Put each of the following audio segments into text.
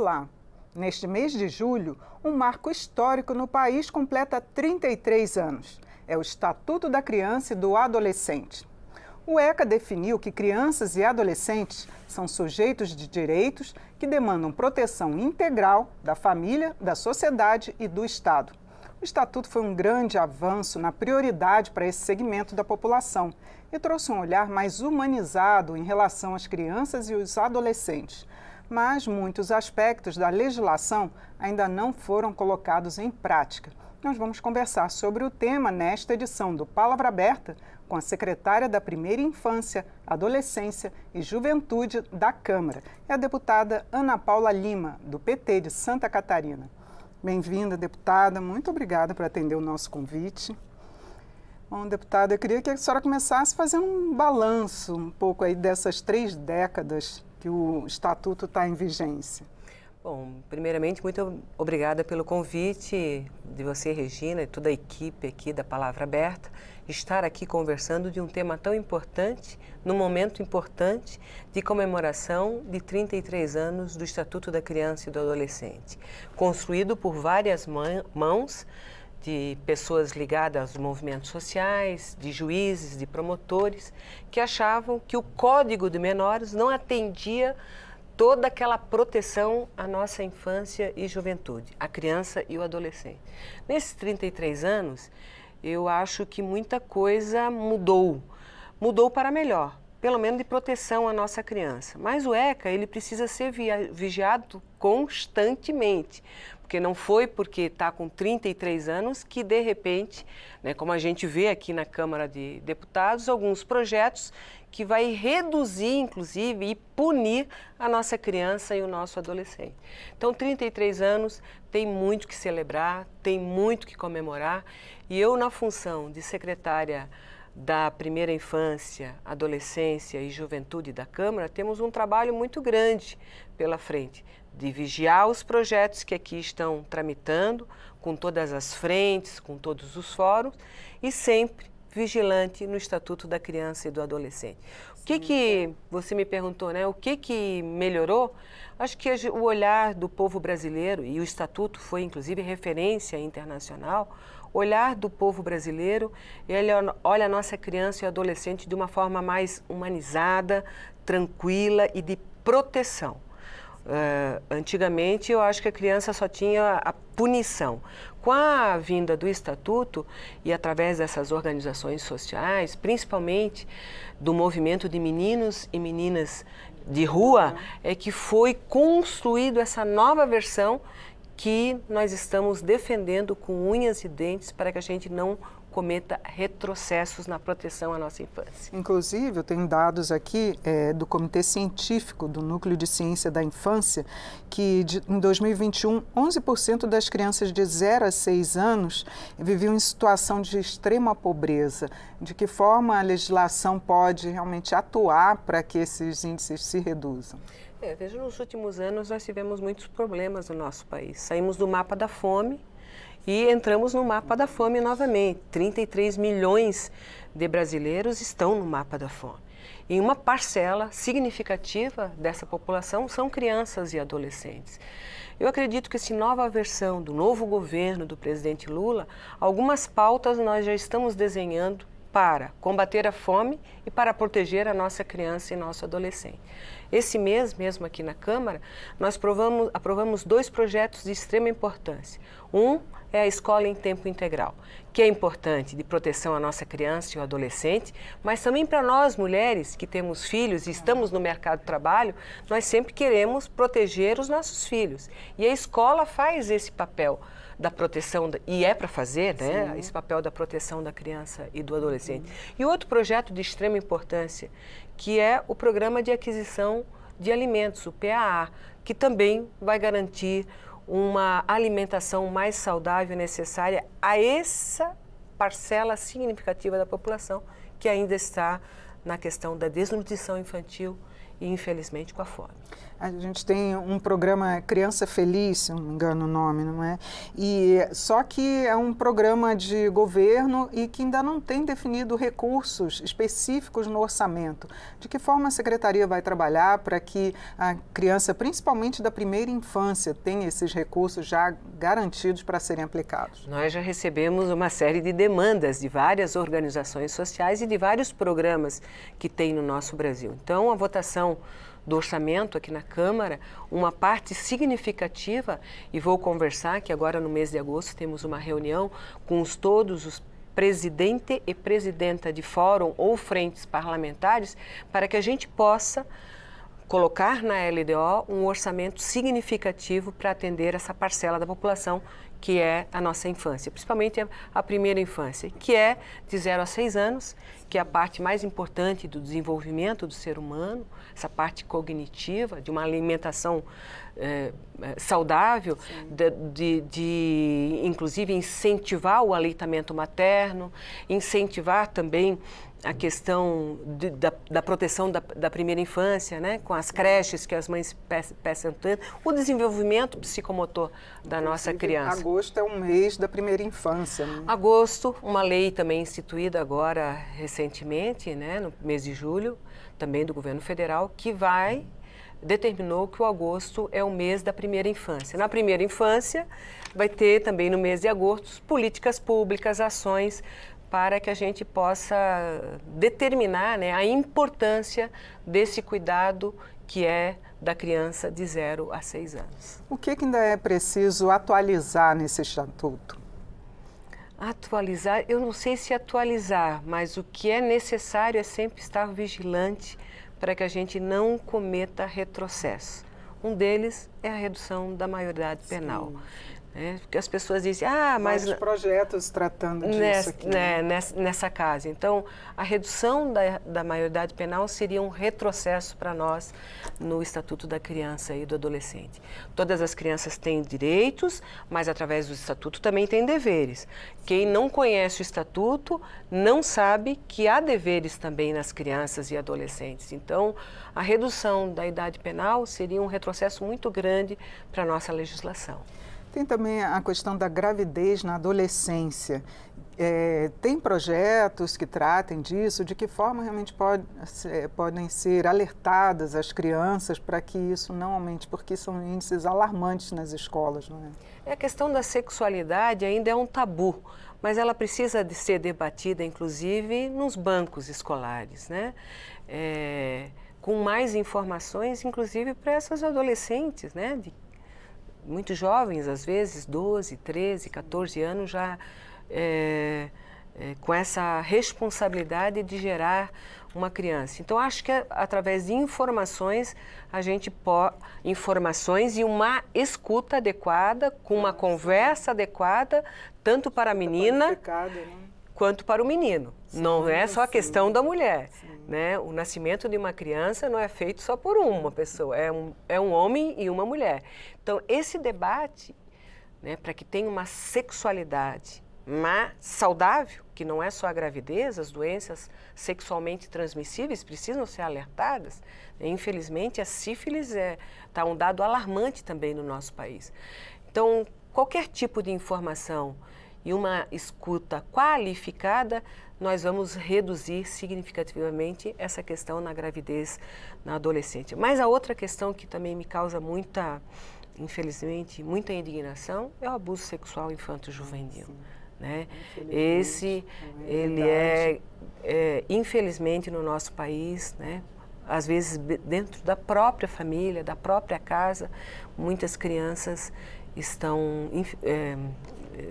Olá! Neste mês de julho, um marco histórico no país completa 33 anos. É o Estatuto da Criança e do Adolescente. O ECA definiu que crianças e adolescentes são sujeitos de direitos que demandam proteção integral da família, da sociedade e do Estado. O Estatuto foi um grande avanço na prioridade para esse segmento da população e trouxe um olhar mais humanizado em relação às crianças e os adolescentes. Mas muitos aspectos da legislação ainda não foram colocados em prática. Nós vamos conversar sobre o tema nesta edição do Palavra Aberta com a secretária da Primeira Infância, Adolescência e Juventude da Câmara, a deputada Ana Paula Lima, do PT de Santa Catarina. Bem-vinda, deputada. Muito obrigada por atender o nosso convite. Bom, deputada, eu queria que a senhora começasse fazendo um balanço um pouco aí dessas 3 décadas que o Estatuto está em vigência. Bom, primeiramente, muito obrigada pelo convite de você, Regina, e toda a equipe aqui da Palavra Aberta, estar aqui conversando de um tema tão importante, num momento importante de comemoração de 33 anos do Estatuto da Criança e do Adolescente, construído por várias mãos de pessoas ligadas aos movimentos sociais, de juízes, de promotores, que achavam que o Código de Menores não atendia toda aquela proteção à nossa infância e juventude, a criança e o adolescente. Nesses 33 anos, eu acho que muita coisa mudou para melhor, pelo menos de proteção à nossa criança. Mas o ECA, ele precisa ser vigiado constantemente, porque não foi porque está com 33 anos que, de repente, né, como a gente vê aqui na Câmara de Deputados, alguns projetos que vai reduzir, inclusive, e punir a nossa criança e o nosso adolescente. Então, 33 anos tem muito que celebrar, tem muito que comemorar, e eu, na função de secretária da Primeira Infância, Adolescência e Juventude da Câmara, temos um trabalho muito grande pela frente, de vigiar os projetos que aqui estão tramitando, com todas as frentes, com todos os fóruns, e sempre vigilante no Estatuto da Criança e do Adolescente. O que você me perguntou, né? O que melhorou? Acho que o olhar do povo brasileiro, e o Estatuto foi inclusive referência internacional, o olhar do povo brasileiro, ele olha a nossa criança e o adolescente de uma forma mais humanizada, tranquila e de proteção. Antigamente, eu acho que a criança só tinha a punição. Com a vinda do Estatuto e através dessas organizações sociais, principalmente do movimento de meninos e meninas de rua, é que foi construído essa nova versão que nós estamos defendendo com unhas e dentes para que a gente não cometa retrocessos na proteção à nossa infância. Inclusive, eu tenho dados aqui do Comitê Científico do Núcleo de Ciência da Infância, que em 2021, 11% das crianças de 0 a 6 anos viviam em situação de extrema pobreza. De que forma a legislação pode realmente atuar para que esses índices se reduzam? Veja, nos últimos anos nós tivemos muitos problemas no nosso país. Saímos do mapa da fome e entramos no mapa da fome novamente. 33 milhões de brasileiros estão no mapa da fome. E uma parcela significativa dessa população são crianças e adolescentes. Eu acredito que essa nova versão do novo governo do presidente Lula, algumas pautas nós já estamos desenhando para combater a fome e para proteger a nossa criança e nosso adolescente. Esse mês, mesmo aqui na Câmara, nós aprovamos 2 projetos de extrema importância. Um é a escola em tempo integral, que é importante de proteção à nossa criança e ao adolescente, mas também para nós, mulheres, que temos filhos e estamos no mercado de trabalho, nós sempre queremos proteger os nossos filhos. E a escola faz esse papel da proteção, e é para fazer, né, esse papel da proteção da criança e do adolescente. E outro projeto de extrema importância, que é o Programa de Aquisição de Alimentos, o PAA, que também vai garantir uma alimentação mais saudável e necessária a essa parcela significativa da população que ainda está na questão da desnutrição infantil e, infelizmente, com a fome. A gente tem um programa Criança Feliz, se não me engano o nome, não é? Só que é um programa de governo e que ainda não tem definido recursos específicos no orçamento. De que forma a Secretaria vai trabalhar para que a criança, principalmente da primeira infância, tenha esses recursos já garantidos para serem aplicados? Nós já recebemos uma série de demandas de várias organizações sociais e de vários programas que tem no nosso Brasil. Então, a votação do orçamento aqui na Câmara, uma parte significativa, e vou conversar que agora no mês de agosto temos uma reunião com todos os presidente e presidenta de fórum ou frentes parlamentares para que a gente possa colocar na LDO um orçamento significativo para atender essa parcela da população que é a nossa infância, principalmente a primeira infância, que é de 0 a 6 anos, que é a parte mais importante do desenvolvimento do ser humano, essa parte cognitiva, de uma alimentação saudável, de inclusive incentivar o aleitamento materno, incentivar também a questão da proteção da primeira infância, né, com as creches que as mães peçam tanto, o desenvolvimento psicomotor da nossa criança. Agosto é um mês da primeira infância. Né? Agosto, uma lei também instituída agora recentemente, né, no mês de julho, também do governo federal, que determinou que o agosto é o mês da primeira infância. Na primeira infância, vai ter também no mês de agosto políticas públicas, ações para que a gente possa determinar, né, a importância desse cuidado que é da criança de 0 a 6 anos. O que ainda é preciso atualizar nesse estatuto? Atualizar, eu não sei se atualizar, mas o que é necessário é sempre estar vigilante para que a gente não cometa retrocesso. Um deles é a redução da maioridade penal. Porque as pessoas dizem, mas... Vários projetos tratando disso aqui. Nessa casa. Então, a redução da maioridade penal seria um retrocesso para nós no Estatuto da Criança e do Adolescente. Todas as crianças têm direitos, mas através do Estatuto também têm deveres. Quem não conhece o Estatuto não sabe que há deveres também nas crianças e adolescentes. Então, a redução da idade penal seria um retrocesso muito grande para a nossa legislação. Tem também a questão da gravidez na adolescência. Tem projetos que tratem disso? De que forma realmente podem ser alertadas as crianças para que isso não aumente? Porque são índices alarmantes nas escolas, não é? A questão da sexualidade ainda é um tabu, mas ela precisa de ser debatida, inclusive, nos bancos escolares, né? Com mais informações, inclusive, para essas adolescentes, né? Muito jovens, às vezes, 12, 13, 14 anos, já com essa responsabilidade de gerar uma criança. Então, acho que através de informações, a gente informações e uma escuta adequada, com uma conversa adequada, tanto para a menina quanto para o menino. Sim, não é só a questão da mulher. Né? O nascimento de uma criança não é feito só por uma pessoa, é um homem e uma mulher. Então, esse debate, né, para que tenha uma sexualidade saudável, que não é só a gravidez, as doenças sexualmente transmissíveis precisam ser alertadas. Infelizmente, a sífilis está um dado alarmante também no nosso país. Então, qualquer tipo de informação e uma escuta qualificada, nós vamos reduzir significativamente essa questão na gravidez na adolescente. Mas a outra questão que também me causa infelizmente, muita indignação é o abuso sexual infanto-juvenil. Né? Ele infelizmente, no nosso país, né? Às vezes dentro da própria família, da própria casa, muitas crianças estão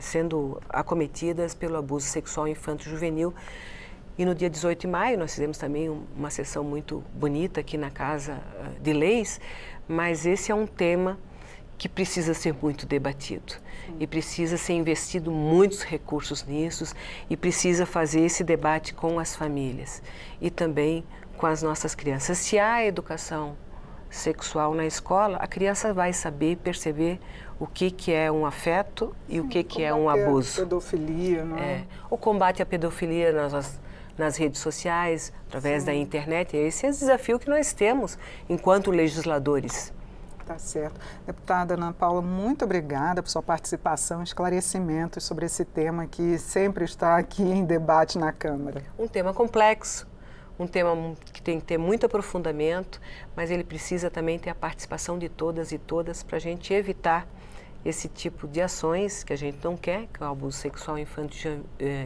sendo acometidas pelo abuso sexual infanto-juvenil. E no dia 18 de maio nós fizemos também uma sessão muito bonita aqui na Casa de Leis, mas esse é um tema que precisa ser muito debatido. E precisa ser investido muitos recursos nisso e precisa fazer esse debate com as famílias e também com as nossas crianças. Se há educação sexual na escola, a criança vai saber perceber o que é um afeto e o que é um abuso. A pedofilia, não é? O combate à pedofilia nas redes sociais, através da internet. Esse é o desafio que nós temos enquanto legisladores. Tá certo. Deputada Ana Paula, muito obrigada por sua participação e esclarecimentos sobre esse tema que sempre está aqui em debate na Câmara. Um tema complexo, um tema que tem que ter muito aprofundamento, mas ele precisa também ter a participação de todas e todas para a gente evitar esse tipo de ações que a gente não quer, que é o abuso sexual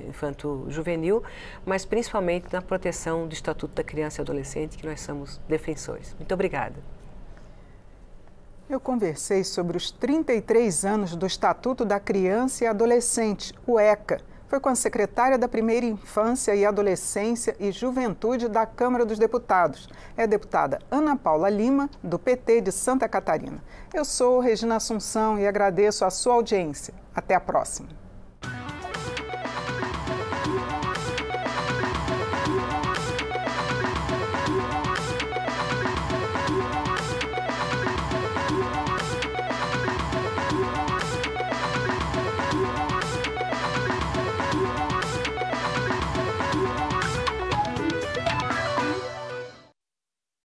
infanto-juvenil, mas principalmente na proteção do Estatuto da Criança e Adolescente, que nós somos defensores. Muito obrigada. Eu conversei sobre os 33 anos do Estatuto da Criança e Adolescente, o ECA. Foi com a secretária da Primeira Infância e Adolescência e Juventude da Câmara dos Deputados. É a deputada Ana Paula Lima, do PT de Santa Catarina. Eu sou Regina Assunção e agradeço a sua audiência. Até a próxima.